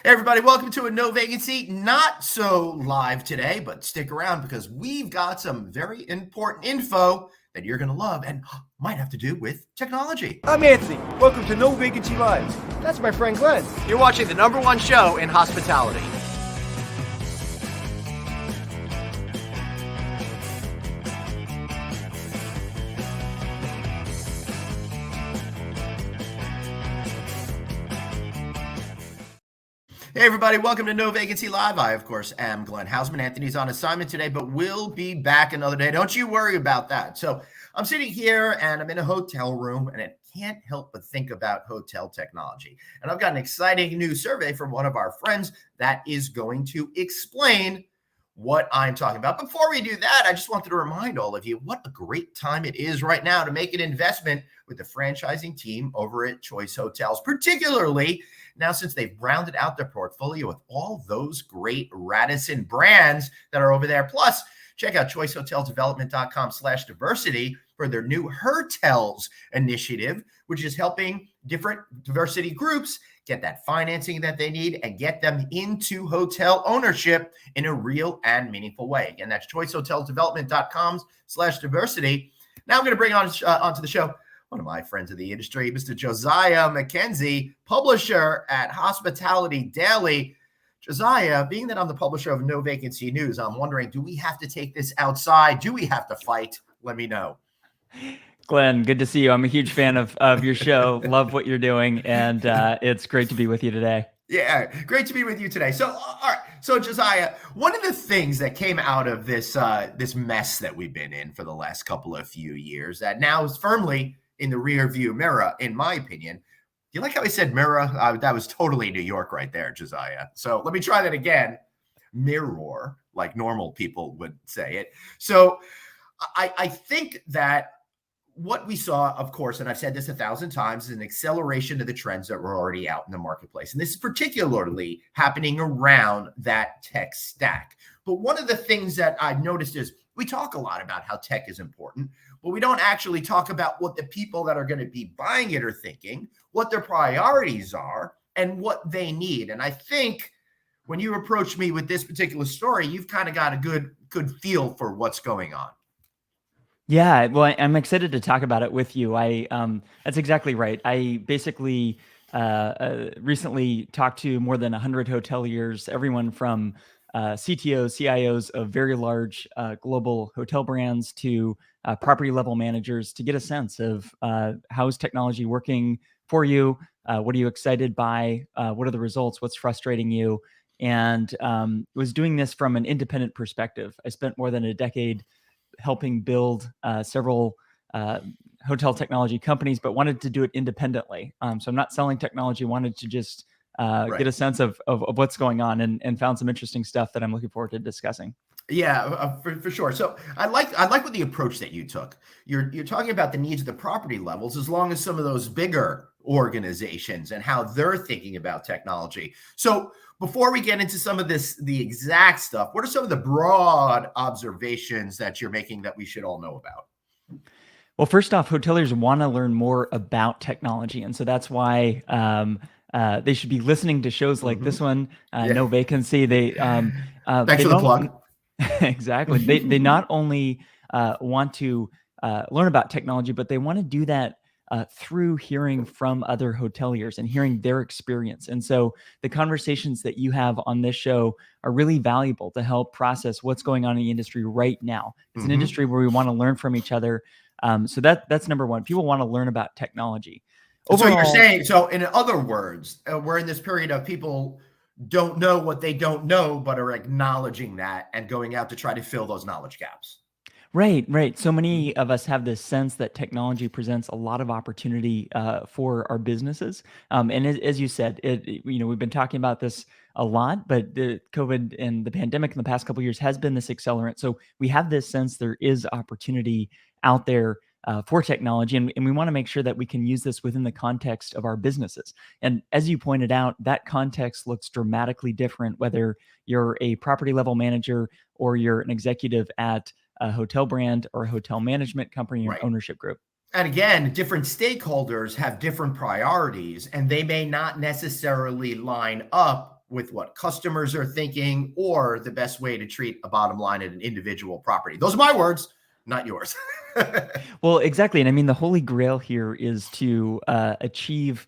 Hey everybody, welcome to a No Vacancy, not so live today, but stick around because we've got some very important info that you're going to love and might have to do with technology. I'm Anthony. Welcome to No Vacancy Live. That's my friend Glenn. You're watching the #1 show in hospitality. Hey everybody, welcome to No Vacancy Live. I, of course, am Glenn Hausman. Anthony's on assignment today, but we'll be back another day. Don't you worry about that. So I'm sitting here and I'm in a hotel room and I can't help but think about hotel technology. And I've got an exciting new survey from one of our friends that is going to explain what I'm talking about. Before we do that, I just wanted to remind all of you what a great time it is right now to make an investment with the franchising team over at Choice Hotels, particularly now since they've rounded out their portfolio with all those great Radisson brands that are over there. Plus, check out choicehotelsdevelopment.com/diversity for their new Hotels initiative, which is helping different diversity groups get that financing that they need and get them into hotel ownership in a real and meaningful way. Again, that's choicehotelsdevelopment.com/diversity. Now I'm going to bring onto the show one of my friends in the industry, Mr. Josiah McKenzie, publisher at Hospitality Daily. Josiah, being that I'm the publisher of No Vacancy News, I'm wondering, do we have to take this outside? Do we have to fight? Let me know. Glenn, good to see you. I'm a huge fan of your show. Love what you're doing, and it's great to be with you today. Yeah, great to be with you today. So, all right. So, Josiah, one of the things that came out of this this mess that we've been in for the last couple of few years that now is firmly in the rear view mirror, in my opinion. Do you like how I said mirror? That was totally New York right there, Josiah. So let me try that again. Mirror, like normal people would say it. So I think that what we saw, of course, and I've said this 1,000 times, is an acceleration of the trends that were already out in the marketplace. And this is particularly happening around that tech stack. But one of the things that I've noticed is we talk a lot about how tech is important, but we don't actually talk about what the people that are going to be buying it are thinking, what their priorities are, and what they need. And I think when you approach me with this particular story, you've kind of got a good feel for what's going on. Yeah, well, I'm excited to talk about it with you. That's exactly right. I basically recently talked to more than 100 hoteliers, everyone from CTOs, CIOs of very large global hotel brands to property level managers to get a sense of how is technology working for you? What are you excited by? What are the results? What's frustrating you? And was doing this from an independent perspective. I spent more than a decade helping build several hotel technology companies, but wanted to do it independently. So I'm not selling technology, wanted to just get a sense of what's going on and found some interesting stuff that I'm looking forward to discussing. Yeah, for sure. So I like what the approach that you took. You're talking about the needs of the property levels as long as some of those bigger organizations and how they're thinking about technology. So before we get into some of the exact stuff, what are some of the broad observations that you're making that we should all know about? Well, first off, hoteliers want to learn more about technology. And so that's why they should be listening to shows like this one, No Vacancy. Thanks for the plug. Exactly. They not only want to learn about technology, but they want to do that through hearing from other hoteliers and hearing their experience. And so the conversations that you have on this show are really valuable to help process what's going on in the industry right now. It's an industry where we want to learn from each other. So that's number one. People want to learn about technology. Overall, so you're saying, so in other words, we're in this period of people don't know what they don't know, but are acknowledging that and going out to try to fill those knowledge gaps. Right. So many of us have this sense that technology presents a lot of opportunity for our businesses. And as you said, we've been talking about this a lot, but the COVID and the pandemic in the past couple of years has been this accelerant. So we have this sense there is opportunity out there for technology, and we want to make sure that we can use this within the context of our businesses. And as you pointed out, that context looks dramatically different, whether you're a property level manager or you're an executive at a hotel brand or a hotel management company or ownership group. And again, different stakeholders have different priorities, and they may not necessarily line up with what customers are thinking or the best way to treat a bottom line at an individual property. Those are my words, not yours. Well, exactly. And I mean, the holy grail here is to achieve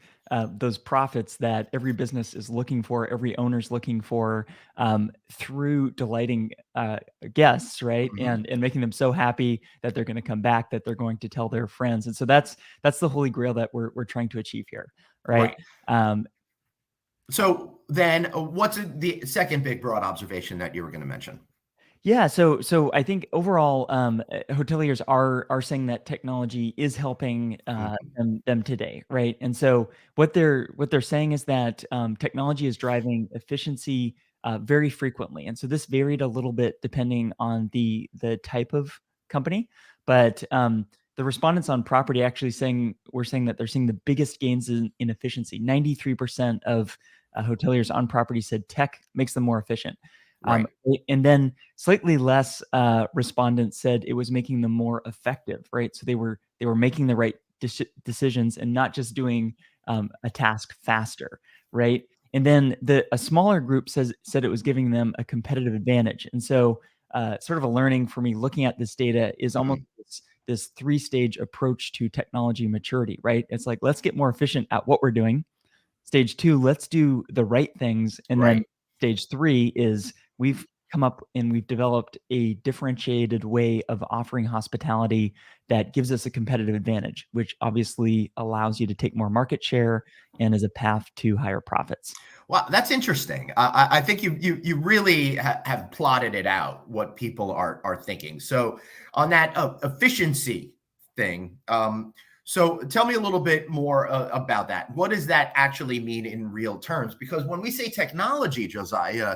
those profits that every business is looking for, every owner's looking for, through delighting guests, right? Mhm. And making them so happy that they're going to come back, that they're going to tell their friends. And so that's the holy grail that we're trying to achieve here, right? Right. Um, So then, what's the second big broad observation that you were going to mention? Yeah, so I think overall, hoteliers are saying that technology is helping Mhm. them today, right? And so what they're saying is that technology is driving efficiency very frequently, and so this varied a little bit depending on the type of company, but the respondents on property actually saying that they're seeing the biggest gains in efficiency. 93% of hoteliers on property said tech makes them more efficient. Right. And then slightly less respondents said it was making them more effective, right? So they were making the right decisions and not just doing a task faster, right? And then a smaller group said it was giving them a competitive advantage. And so, sort of a learning for me looking at this data is almost Mhm. this three-stage approach to technology maturity, right? It's like, let's get more efficient at what we're doing. Stage 2, let's do the right things, and Right. then stage 3 is we've come up and we've developed a differentiated way of offering hospitality that gives us a competitive advantage, which obviously allows you to take more market share and is a path to higher profits. Well, that's interesting. I think you really have plotted it out what people are thinking. So on that efficiency thing, so tell me a little bit more about that. What does that actually mean in real terms? Because when we say technology, Josiah,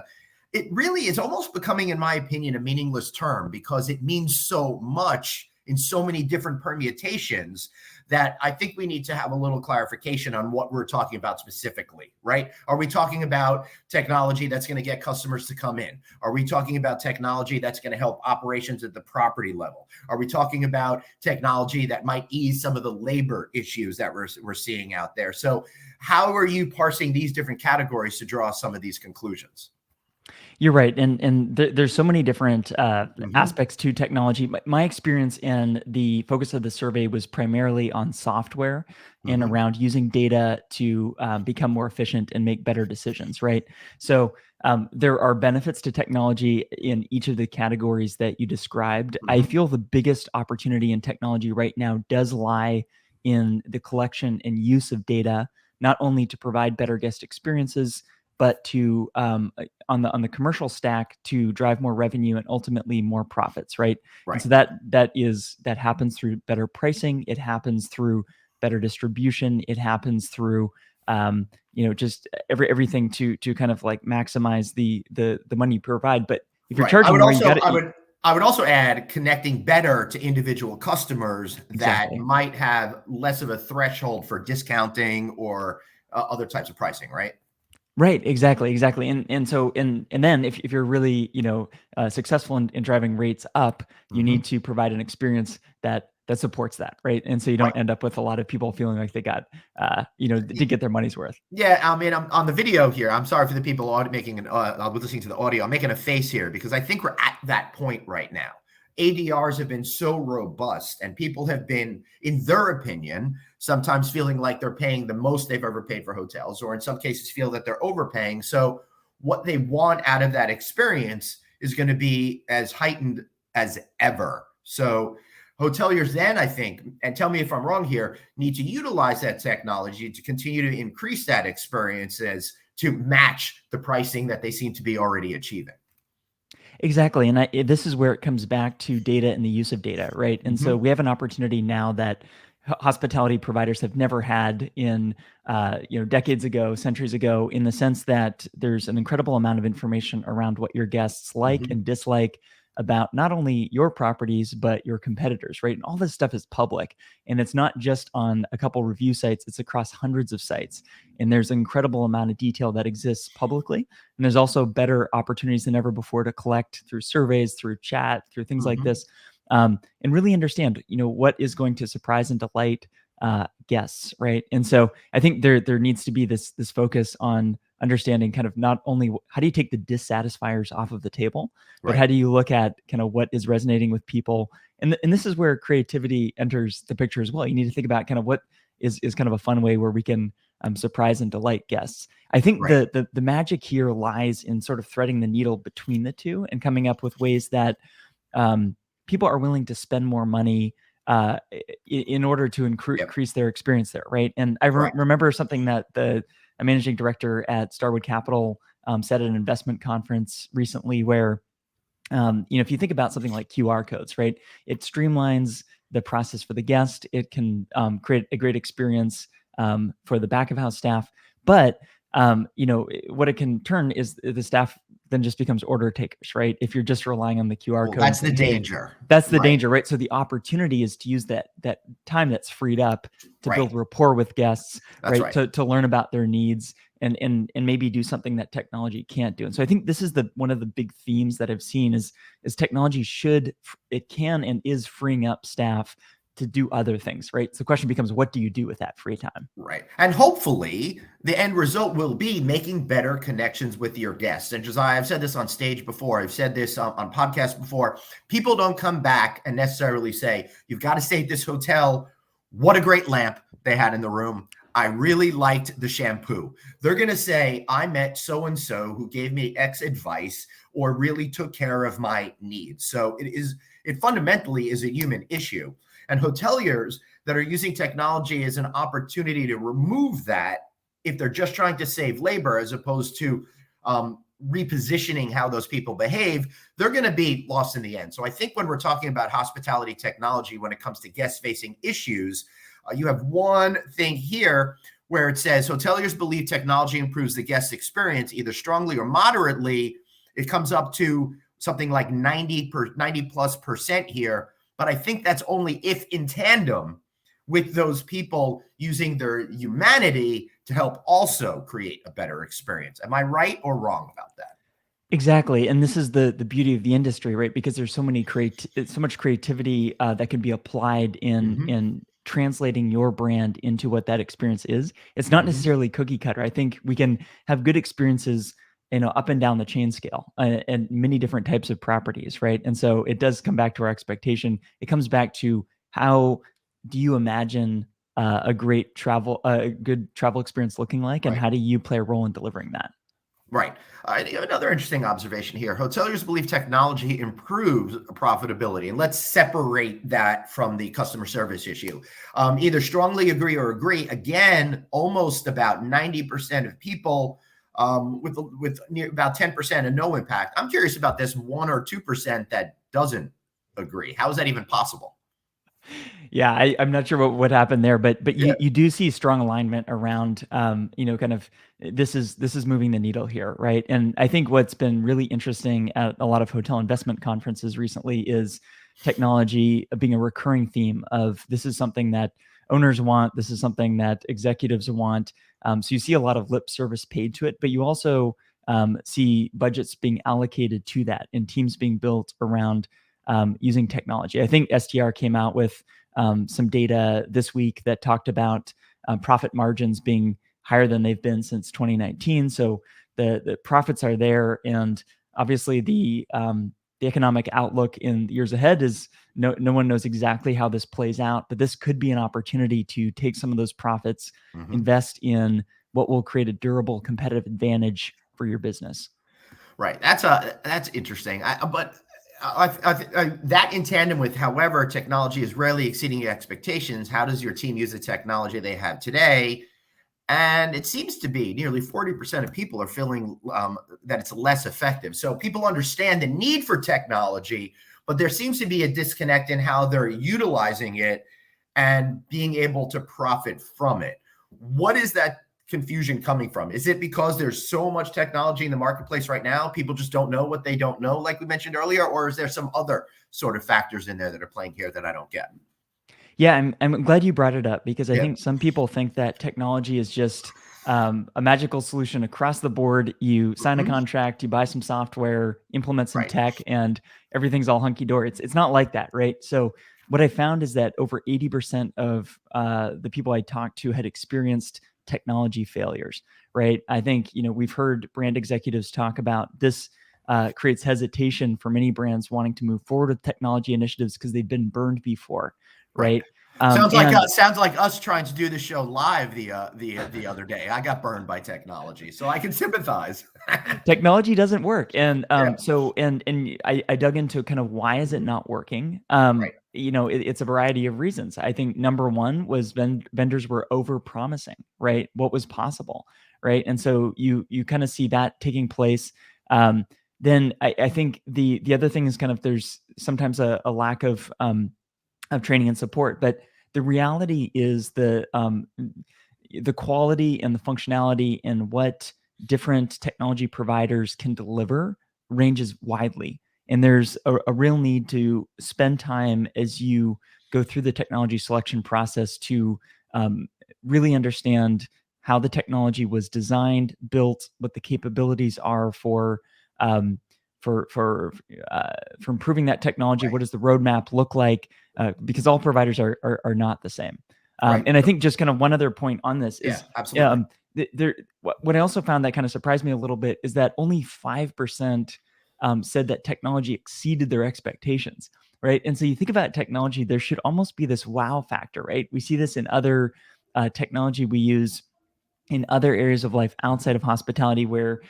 it really is almost becoming, in my opinion, a meaningless term because it means so much in so many different permutations that I think we need to have a little clarification on what we're talking about specifically, right? Are we talking about technology that's going to get customers to come in? Are we talking about technology that's going to help operations at the property level? Are we talking about technology that might ease some of the labor issues that we're seeing out there? So, how are you parsing these different categories to draw some of these conclusions? You're right, and there's so many different Hmm. aspects to technology. My experience and the focus of the survey was primarily on software and Hmm. around using data to become more efficient and make better decisions. Right. So there are benefits to technology in each of the categories that you described. I Hmm. feel the biggest opportunity in technology right now does lie in the collection and use of data, not only to provide better guest experiences, but to on the commercial stack to drive more revenue and ultimately more profits, right? And Right. so that happens through better pricing. It happens through better distribution. It happens through just everything to kind of like maximize the money you provide. But if you're Right. I charging would more, you also got I to would I would also add connecting better to individual customers that exactly. might have less of a threshold for discounting or other types of pricing, right? Right, exactly, and so and then if you're really successful in driving rates up, you Hmm. need to provide an experience that supports that, right? And so you Right. don't end up with a lot of people feeling like they got did get their money's worth. Yeah, I mean, I'm on the video here. I'm sorry for the people making listening to the audio. I'm making a face here because I think we're at that point right now. ADRs have been so robust, and people have been, in their opinion, sometimes feeling like they're paying the most they've ever paid for hotels, or in some cases, feel that they're overpaying. So, what they want out of that experience is going to be as heightened as ever. So, hoteliers then, I think, and tell me if I'm wrong here, need to utilize that technology to continue to increase that experiences to match the pricing that they seem to be already achieving. Exactly, and this is where it comes back to data and the use of data, right? And so Mhm. we have an opportunity now that hospitality providers have never had in decades ago, centuries ago, in the sense that there's an incredible amount of information around what your guests like Mhm. and dislike about not only your properties but your competitors, right? And all this stuff is public, and it's not just on a couple review sites; it's across hundreds of sites, and there's an incredible amount of detail that exists publicly, and there's also better opportunities than ever before to collect through surveys, through chat, through things like Mhm. this, and really understand, what is going to surprise and delight guests, right? And so I think there needs to be this focus on understanding kind of not only how do you take the dissatisfiers off of the table, but Right. how do you look at kind of what is resonating with people. And this is where creativity enters the picture as well. You need to think about kind of what is kind of a fun way where we can surprise and delight guests. I think Right. the magic here lies in sort of threading the needle between the two and coming up with ways that people are willing to spend more money in order to Yep. increase their experience there, right? And I Correct. remember something that the a managing director at Starwood Capital said at an investment conference recently, where if you think about something like QR codes, right? It streamlines the process for the guest. It can create a great experience for the back of house staff, but what it can turn is the staff then just becomes order takers, right? If you're just relying on the QR Well, code, and that's the saying, "Hey," danger. that's the Right. danger, right? So the opportunity is to use that time that's freed up to Right. build rapport with guests, That's right? right. To learn about their needs and maybe do something that technology can't do. And so I think this is one of the big themes that I've seen is technology can and is freeing up staff to do other things, right? So the question becomes, what do you do with that free time? Right. And hopefully the end result will be making better connections with your guests. And Josiah, I've said this on stage before. I've said this on podcasts before. People don't come back and necessarily say, you've got to stay at this hotel. What a great lamp they had in the room. I really liked the shampoo. They're going to say, I met so-and-so who gave me X advice or really took care of my needs. So it fundamentally is a human issue. And hoteliers that are using technology as an opportunity to remove that, if they're just trying to save labor as opposed to repositioning how those people behave, they're going to be lost in the end. So I think when we're talking about hospitality technology, when it comes to guest-facing issues, you have one thing here where it says hoteliers believe technology improves the guest experience either strongly or moderately. It comes up to something like 90+% here. But I think that's only if in tandem with those people using their humanity to help also create a better experience. Am I right or wrong about that? Exactly. And this is the beauty of the industry, right? Because there's so much creativity that can be applied in translating your brand into what that experience is. It's not necessarily cookie cutter. I think we can have good experiences, up and down the chain scale and many different types of properties, right? And so it does come back to our expectation. It comes back to how do you imagine a good travel experience looking like, and Right. how do you play a role in delivering that? Right. Another interesting observation here. Hoteliers believe technology improves profitability. And let's separate that from the customer service issue. Either strongly agree or agree. Again, almost about 90% of people with near about 10% of no impact. I'm curious about this 1 or 2% that doesn't agree. How is that even possible? Yeah, I'm not sure what happened there, but Yeah. you do see strong alignment around, kind of this is moving the needle here, right? And I think what's been really interesting at a lot of hotel investment conferences recently is technology being a recurring theme of this is something that owners want, this is something that executives want. So you see a lot of lip service paid to it, but you also see budgets being allocated to that and teams being built around using technology. I think STR came out with some data this week that talked about profit margins being higher than they've been since 2019. So the profits are there, and obviously the economic outlook in the years ahead is no one knows exactly how this plays out, but this could be an opportunity to take some of those profits, invest in what will create a durable competitive advantage for your business. Right. That's interesting. But that in tandem with, however, technology is rarely exceeding your expectations. How does your team use the technology they have today? And it seems to be nearly 40% of people are feeling that it's less effective. So people understand the need for technology, but there seems to be a disconnect in how they're utilizing it and being able to profit from it. What is that confusion coming from? Is it because there's so much technology in the marketplace right now, people just don't know what they don't know, like we mentioned earlier, or is there some other sort of factors in there that are playing here that I don't get? Yeah, I'm glad you brought it up because I Yeah. think some people think that technology is just a magical solution across the board. You sign a contract, you buy some software, implement some Right. tech, and everything's all hunky dory. It's not like that, right? So what I found is that over 80% of the people I talked to had experienced technology failures, right? I think, we've heard brand executives talk about this. Creates hesitation for many brands wanting to move forward with technology initiatives because they've been burned before, Right. right? Sounds like us trying to do the show live the other day. I got burned by technology, so I can sympathize. Technology doesn't work, and Yeah. I dug into kind of why is it not working. Right. It's a variety of reasons. I think number one was vendors were over promising, right, what was possible, right, and so you kind of see that taking place. Then I think the other thing is kind of there's sometimes a lack of training and support, but the reality is the quality and the functionality and what different technology providers can deliver ranges widely. And there's a real need to spend time as you go through the technology selection process to um, really understand how the technology was designed, built, what the capabilities are um, for for for improving that technology. Right. What does the roadmap look like? Because all providers are not the same. Right. And I think just kind of one other point on this Yeah, is, absolutely. what I also found that kind of surprised me a little bit is that only 5% said that technology exceeded their expectations, right? And so you think about technology, there should almost be this wow factor, right? We see this in other technology we use in other areas of life outside of hospitality, where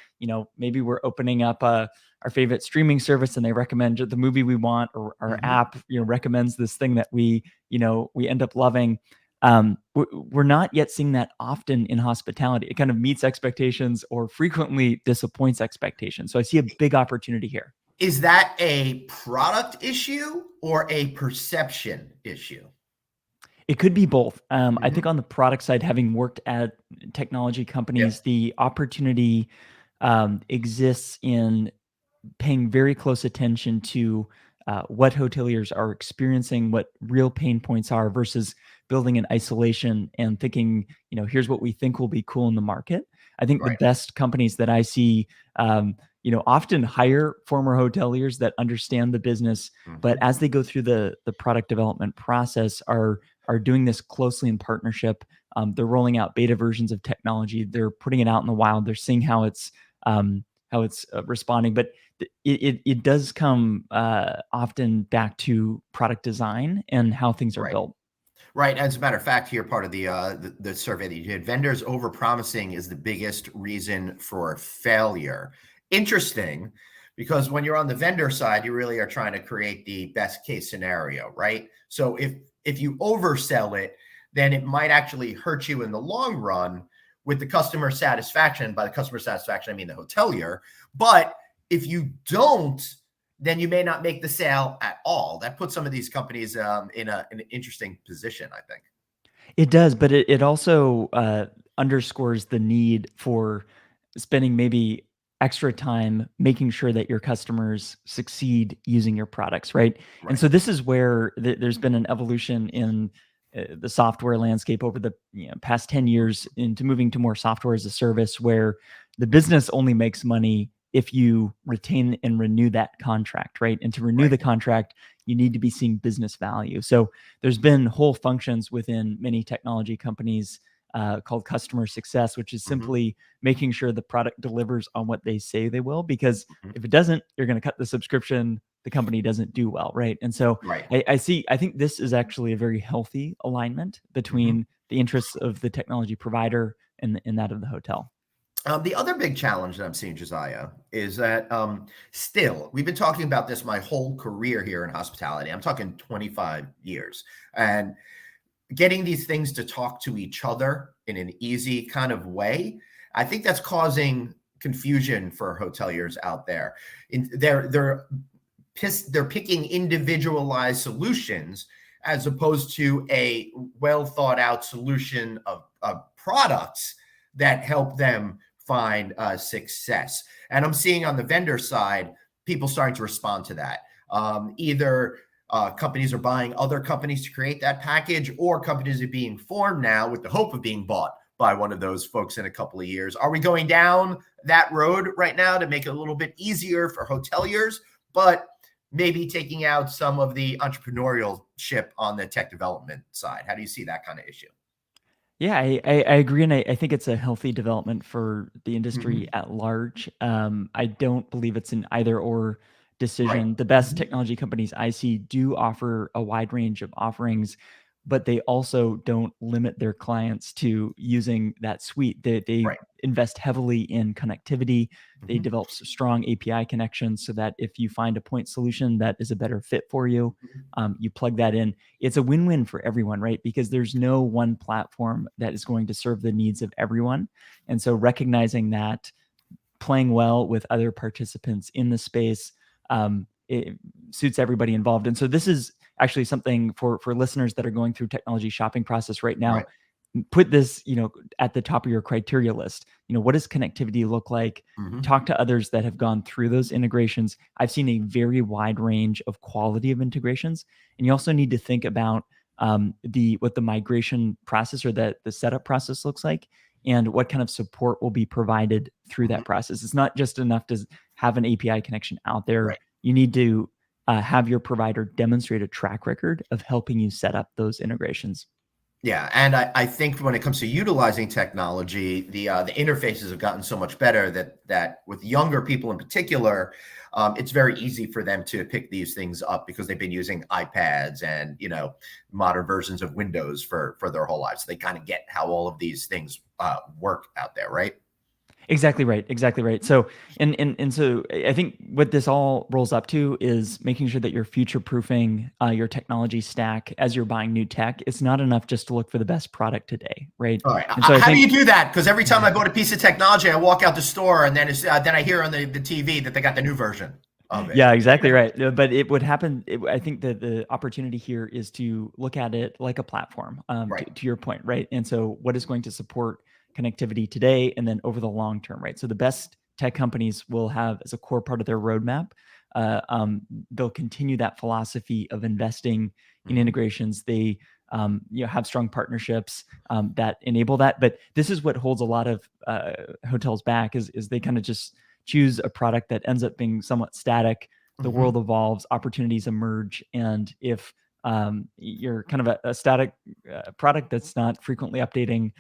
maybe we're opening up our favorite streaming service and they recommend the movie we want, or our Mhm. app recommends this thing that we end up loving. We're not yet seeing that often in hospitality. It kind of meets expectations or frequently disappoints expectations. So I see a big opportunity here. Is that a product issue or a perception issue? It could be both. I Mhm. think on the product side, having worked at technology companies, Yep. the opportunity exists in paying very close attention to what hoteliers are experiencing, what real pain points are, versus building in isolation and thinking, here's what we think will be cool in the market. I think the Right. best companies that I see, often hire former hoteliers that understand the business, but Mhm. as they go through the product development process, are doing this closely in partnership. They're rolling out beta versions of technology. They're putting it out in the wild. They're seeing how it's responding, but it does come often back to product design and how things are Right. built. Right. As a matter of fact, here part of the survey that you did, vendors overpromising is the biggest reason for failure. Interesting, because when you're on the vendor side, you really are trying to create the best case scenario, right? So if you oversell it, then it might actually hurt you in the long run with the customer satisfaction. By the customer satisfaction, I mean the hotelier. But if you don't, then you may not make the sale at all. That puts some of these companies in an interesting position, I think. It does, but it also underscores the need for spending maybe extra time making sure that your customers succeed using your products, right? And Right. so this is where there's been an evolution in the software landscape over the past 10 years into moving to more software as a service, where the business only makes money if you retain and renew that contract, right? And to renew Right. the contract, you need to be seeing business value. So there's been whole functions within many technology companies called customer success, which is Hmm. simply making sure the product delivers on what they say they will. Because Hmm. if it doesn't, you're going to cut the subscription. The company doesn't do well, right? And so Right. I think this is actually a very healthy alignment Hmm. between the interests of the technology provider and that of the hotel. The other big challenge that I'm seeing, Josiah, is that still, we've been talking about this my whole career here in hospitality. I'm talking 25 years. And getting these things to talk to each other in an easy kind of way, I think that's causing confusion for hoteliers out there. They're picking individualized solutions as opposed to a well thought out solution of products that help them find success. And I'm seeing on the vendor side people starting to respond to that. Either companies are buying other companies to create that package, or companies are being formed now with the hope of being bought by one of those folks in a couple of years. Are we going down that road right now to make it a little bit easier for hoteliers, but maybe taking out some of the entrepreneurial ship on the tech development side? How do you see that kind of issue? Yeah, I agree, and I think it's a healthy development for the industry Mhm. at large. I don't believe it's an either or Right. decision. The best Mhm. technology companies I see do offer a wide range of offerings, but they also don't limit their clients to using that suite. They Right. invest heavily in connectivity. They Mhm. develop strong API connections so that if you find a point solution that is a better fit for you, Mhm. you plug that in. It's a win-win for everyone, right? Because there's no one platform that is going to serve the needs of everyone. And so recognizing that, playing well with other participants in the space, it suits everybody involved. And so this is actually something for listeners that are going through technology shopping process right now. Right. Put this, at the top of your criteria list. What does connectivity look like? Mhm. Talk to others that have gone through those integrations. I've seen a very wide range of quality of integrations, and you also need to think about the what the migration process or the setup process looks like, and what kind of support will be provided through that Mhm. process. It's not just enough to have an API connection out there. Right. You need to have your provider demonstrate a track record of helping you set up those integrations. Yeah, and I think when it comes to utilizing technology, the interfaces have gotten so much better that with younger people in particular, it's very easy for them to pick these things up because they've been using iPads and modern versions of Windows for their whole lives. So they kind of get how all of these things work out there, right? Exactly right. Exactly right. So, and so I think what this all rolls up to is making sure that you're future proofing your technology stack as you're buying new tech. It's not enough just to look for the best product today, right? All right. And so I How do you think do that? Because every time I bought a piece of technology, I walk out the store and then I hear on the TV that they got the new version of it. yeah, exactly right. But it would happen. I think that the opportunity here is to look at it like a platform, Right. to your point, right? And so, what is going to support connectivity today and then over the long term, right? So, the best tech companies will have as a core part of their roadmap, uh, um, they'll continue that philosophy of investing in Mhm. integrations. They have strong partnerships that enable that. But this is what holds a lot of hotels back is they kind of just choose a product that ends up being somewhat static. The Mhm. world evolves, opportunities emerge, and if you're kind of a static product that's not frequently updating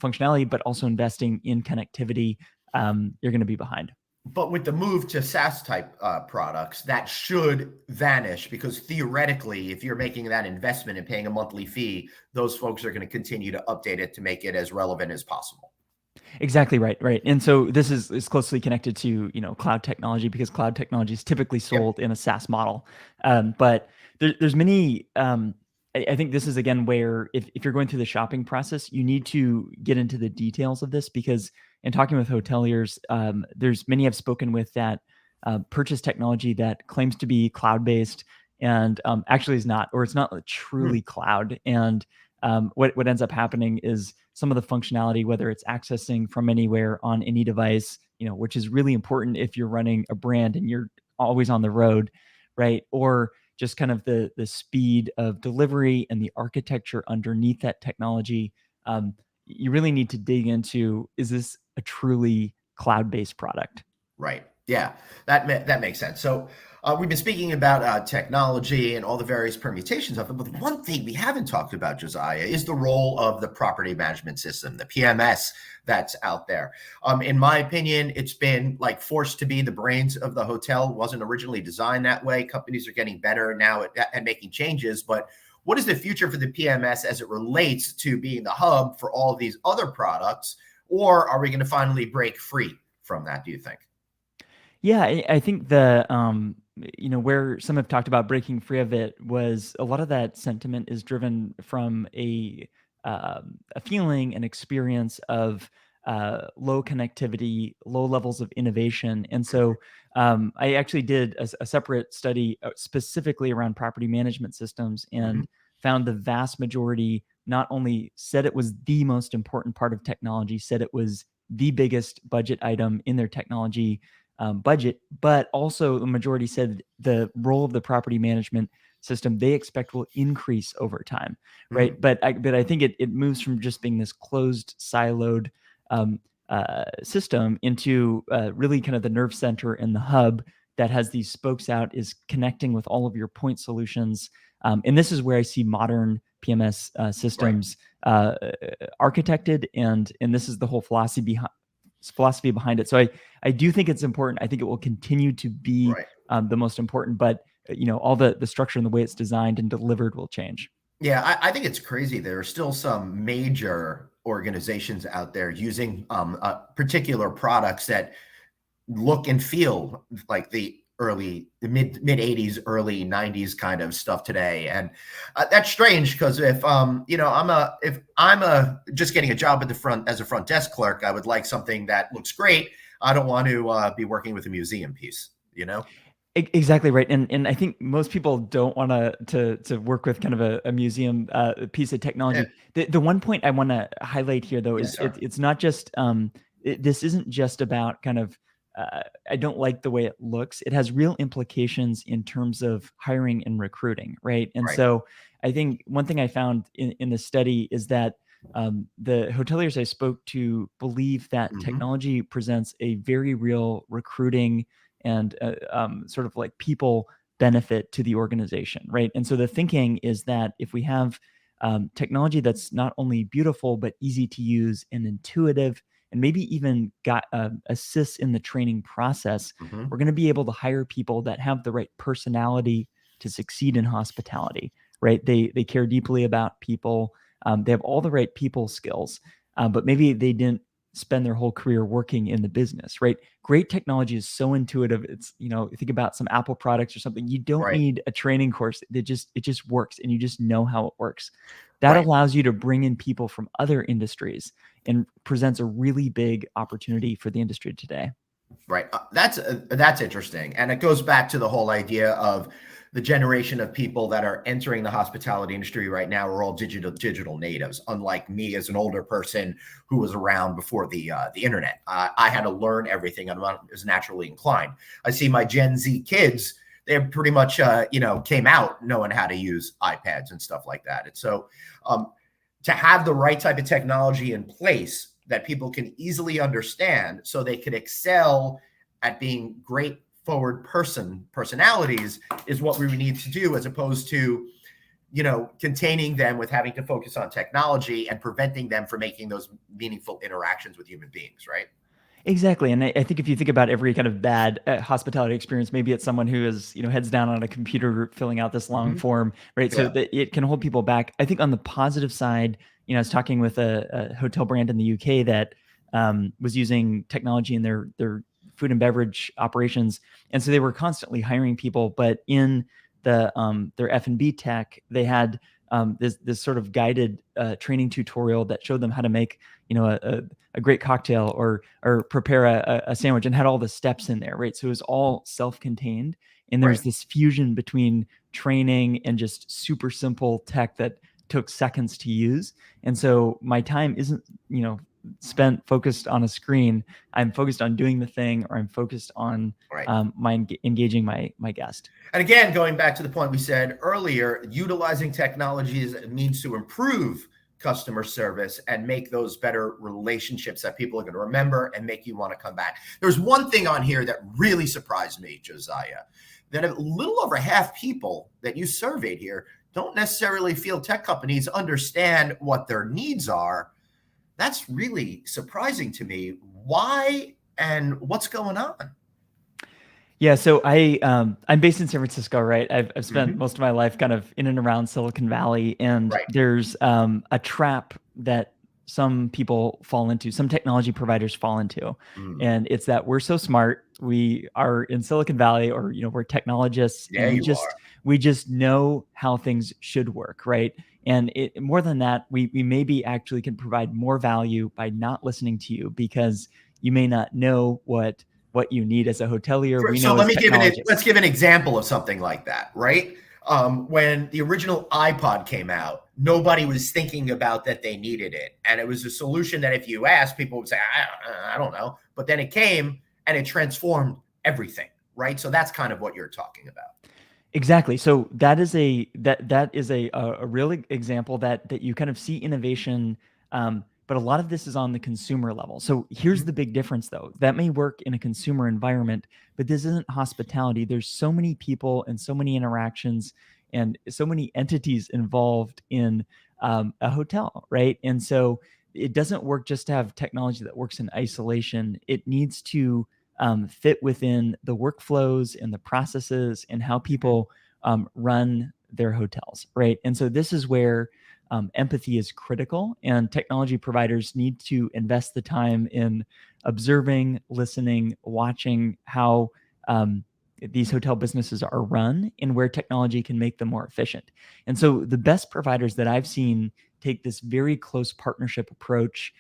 functionality, but also investing in connectivity, you're going to be behind. But with the move to SaaS type products, that should vanish because theoretically, if you're making that investment and paying a monthly fee, those folks are going to continue to update it to make it as relevant as possible. Exactly right, right. And so this is closely connected to cloud technology because cloud technology is typically Yep. sold in a SaaS model. But there's many. I think this is again where if you're going through the shopping process, you need to get into the details of this because in talking with hoteliers, there's many I've spoken with that purchase technology that claims to be cloud based and actually is not, or it's not Hmm. truly cloud. And what ends up happening is some of the functionality, whether it's accessing from anywhere on any device, which is really important if you're running a brand and you're always on the road, right? Or just kind of the speed of delivery and the architecture underneath that technology. You really need to dig into: is this a truly cloud-based product? Right. Yeah, that makes sense. So we've been speaking about technology and all the various permutations of it, but one thing we haven't talked about, Josiah, is the role of the property management system, the PMS that's out there. In my opinion, it's been like forced to be the brains of the hotel. It wasn't originally designed that way. Companies are getting better now at making changes, but what is the future for the PMS as it relates to being the hub for all of these other products? Or are we going to finally break free from that, do you think? Yeah, I think where some have talked about breaking free of it was a lot of that sentiment is driven from a feeling, an experience of low connectivity, low levels of innovation, and so I actually did a separate study specifically around property management systems Mhm. and found the vast majority not only said it was the most important part of technology, said it was the biggest budget item in their technology budget, but also the majority said the role of the property management system they expect will increase over time, right? Mhm. But I think it moves from just being this closed, siloed um, system into really kind of the nerve center and the hub that has these spokes out is connecting with all of your point solutions. And this is where I see modern PMS systems architected, and this is the whole philosophy behind it. So I do think it's important. I think it will continue to be the most important, but all the structure and the way it's designed and delivered will change. Yeah, I think it's crazy. There are still some major organizations out there using particular products that look and feel like the mid 80s, early 90s kind of stuff today. And that's strange, because if I'm just getting a job at the front as a front desk clerk, I would like something that looks great. I don't want to be working with a museum piece, Exactly right, and I think most people don't want to work with kind of a museum piece of technology. The one point I want to highlight here, though, is it's not just this isn't just about kind of I don't like the way it looks. It has real implications in terms of hiring and recruiting, right? And so I think one thing I found in the study is that the hoteliers I spoke to believe that technology presents a very real recruiting and sort of like people benefit to the organization, right? And so the thinking is that if we have technology that's not only beautiful but easy to use and intuitive, and maybe even got assists in the training process, we're going to be able to hire people that have the right personality to succeed in hospitality, right? They care deeply about people. They have all the right people skills, but maybe they didn't spend their whole career working in the business, right? Great technology is so intuitive. It's, think about some Apple products or something. You don't need a training course. It just works, and you just know how it works. That allows you to bring in people from other industries and presents a really big opportunity for the industry today. Right. That's interesting. And it goes back to the whole idea of the generation of people that are entering the hospitality industry right now are all digital natives, unlike me as an older person who was around before the internet. I had to learn everything, and I was naturally inclined. I see my Gen Z kids, they pretty much came out knowing how to use iPads and stuff like that. And so to have the right type of technology in place that people can easily understand so they could excel at being great forward personalities is what we need to do, as opposed to, containing them with having to focus on technology and preventing them from making those meaningful interactions with human beings, right? Exactly. And I think if you think about every kind of bad hospitality experience, maybe it's someone who is, heads down on a computer filling out this long form, right? So that it can hold people back. I think on the positive side, I was talking with a hotel brand in the UK that was using technology in their food and beverage operations. And so they were constantly hiring people, but in their F&B tech, they had this sort of guided training tutorial that showed them how to make, a great cocktail or prepare a sandwich, and had all the steps in there, right? So it was all self-contained, and there's this fusion between training and just super simple tech that took seconds to use. And so my time isn't, spent focused on a screen. I'm focused on doing the thing, or I'm focused on engaging my guest. And again, going back to the point we said earlier, utilizing technology as a means to improve customer service and make those better relationships that people are going to remember and make you want to come back. There's one thing on here that really surprised me, Josiah, that a little over half people that you surveyed here don't necessarily feel tech companies understand what their needs are. That's really surprising to me. Why and what's going on? Yeah, so I'm based in San Francisco, right? I've spent most of my life kind of in and around Silicon Valley, and there's a trap that some people fall into, some technology providers fall into, and it's that we're so smart, we are in Silicon Valley, or we're technologists, and we just know how things should work, right? And more than that, we maybe actually can provide more value by not listening to you, because you may not know what you need as a hotelier. Let's give an example of something like that, right? When the original iPod came out, nobody was thinking about that they needed it. And it was a solution that if you asked, people would say, I don't know. But then it came and it transformed everything, right? So that's kind of what you're talking about. Exactly. So that is a real example that you kind of see innovation, but a lot of this is on the consumer level. So here's the big difference, though. That may work in a consumer environment, but this isn't hospitality. There's so many people and so many interactions, and so many entities involved in a hotel, right? And so it doesn't work just to have technology that works in isolation. It needs to fit within the workflows and the processes and how people run their hotels, right? And so this is where empathy is critical, and technology providers need to invest the time in observing, listening, watching how these hotel businesses are run and where technology can make them more efficient. And so the best providers that I've seen take this very close partnership approach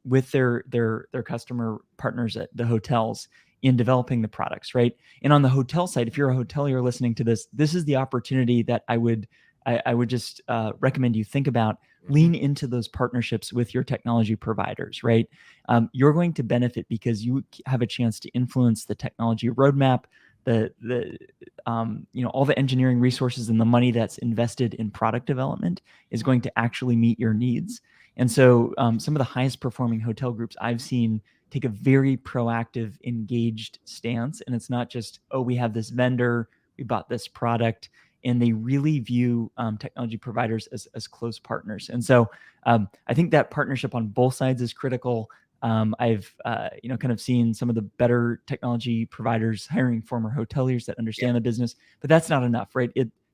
with their customer partners at the hotels in developing the products, right? And on the hotel side, if you're a hotelier listening to this, this is the opportunity that I would just recommend you think about. Lean into those partnerships with your technology providers, right? You're going to benefit because you have a chance to influence the technology roadmap, all the engineering resources and the money that's invested in product development is going to actually meet your needs. And so some of the highest performing hotel groups I've seen take a very proactive, engaged stance. And it's not just, oh, we have this vendor, we bought this product, and they really view technology providers as close partners. And so I think that partnership on both sides is critical. I've kind of seen some of the better technology providers hiring former hoteliers that understand the business, but that's not enough, right?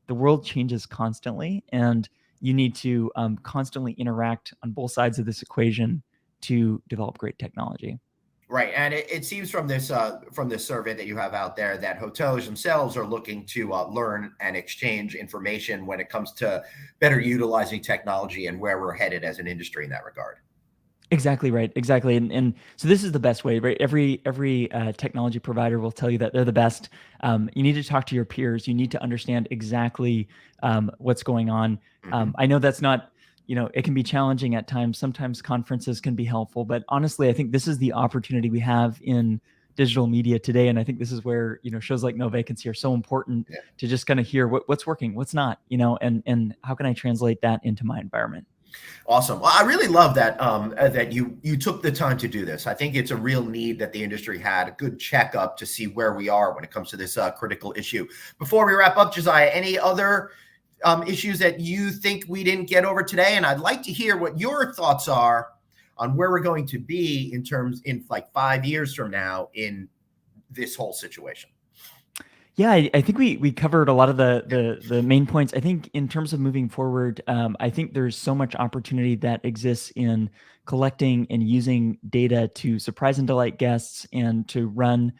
The world changes constantly, and you need to constantly interact on both sides of this equation to develop great technology. Right, and it seems from this survey that you have out there that hotels themselves are looking to learn and exchange information when it comes to better utilizing technology and where we're headed as an industry in that regard. Exactly right. Exactly. And so this is the best way, right? Every technology provider will tell you that they're the best. You need to talk to your peers. You need to understand exactly what's going on. I know that's not, it can be challenging at times. Sometimes conferences can be helpful, but honestly, I think this is the opportunity we have in digital media today. And I think this is where, shows like No Vacancy are so important to just kind of hear what's working, what's not, and how can I translate that into my environment? Awesome. Well, I really love that that you took the time to do this. I think it's a real need that the industry had, a good checkup to see where we are when it comes to this critical issue. Before we wrap up, Josiah, any other issues that you think we didn't get over today? And I'd like to hear what your thoughts are on where we're going to be in like 5 years from now in this whole situation. Yeah, I think we covered a lot of the main points. I think in terms of moving forward, I think there's so much opportunity that exists in collecting and using data to surprise and delight guests and to run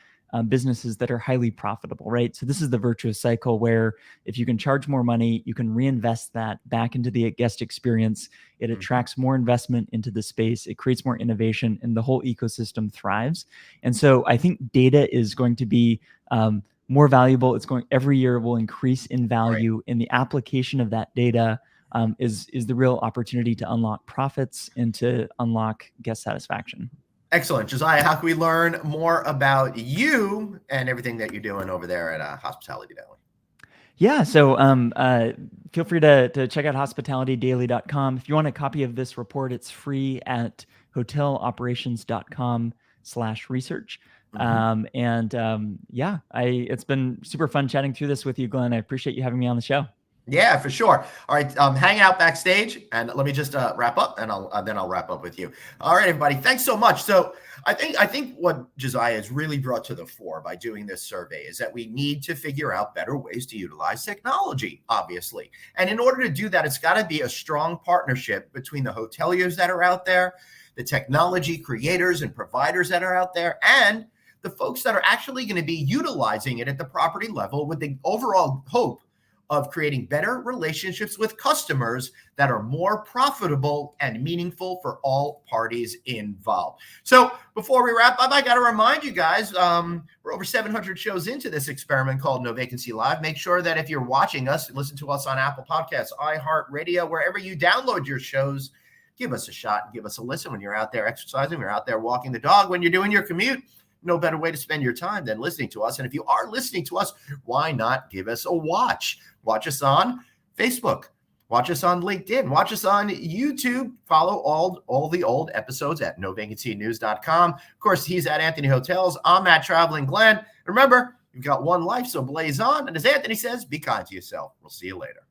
businesses that are highly profitable, right? So this is the virtuous cycle where if you can charge more money, you can reinvest that back into the guest experience. It attracts more investment into the space. It creates more innovation, and the whole ecosystem thrives. And so I think data is going to be more valuable. Every year will increase in value, and the application of that data is the real opportunity to unlock profits and to unlock guest satisfaction. Excellent. Josiah, how can we learn more about you and everything that you're doing over there at Hospitality Daily? Yeah, so feel free to check out hospitalitydaily.com. If you want a copy of this report, it's free at hoteloperations.com/research. It's been super fun chatting through this with you, Glenn. I appreciate you having me on the show. Yeah, for sure. All right, hang out backstage, and let me just wrap up, and then I'll wrap up with you. All right, everybody, thanks so much. So I think what Josiah has really brought to the fore by doing this survey is that we need to figure out better ways to utilize technology, obviously. And in order to do that, it's got to be a strong partnership between the hoteliers that are out there, the technology creators and providers that are out there, and the folks that are actually going to be utilizing it at the property level with the overall hope of creating better relationships with customers that are more profitable and meaningful for all parties involved. So before we wrap up, I got to remind you guys, we're over 700 shows into this experiment called No Vacancy Live. Make sure that if you're watching us, listen to us on Apple Podcasts, iHeartRadio, wherever you download your shows, give us a shot and give us a listen when you're out there exercising, when you're out there walking the dog, when you're doing your commute. No better way to spend your time than listening to us. And if you are listening to us, why not give us a watch? Watch us on Facebook. Watch us on LinkedIn. Watch us on YouTube. Follow all the old episodes at novacancynews.com. Of course, he's at Anthony Hotels. I'm at Traveling Glenn. Remember, You've got one life, so blaze on. And as Anthony says, be kind to yourself. We'll see you later.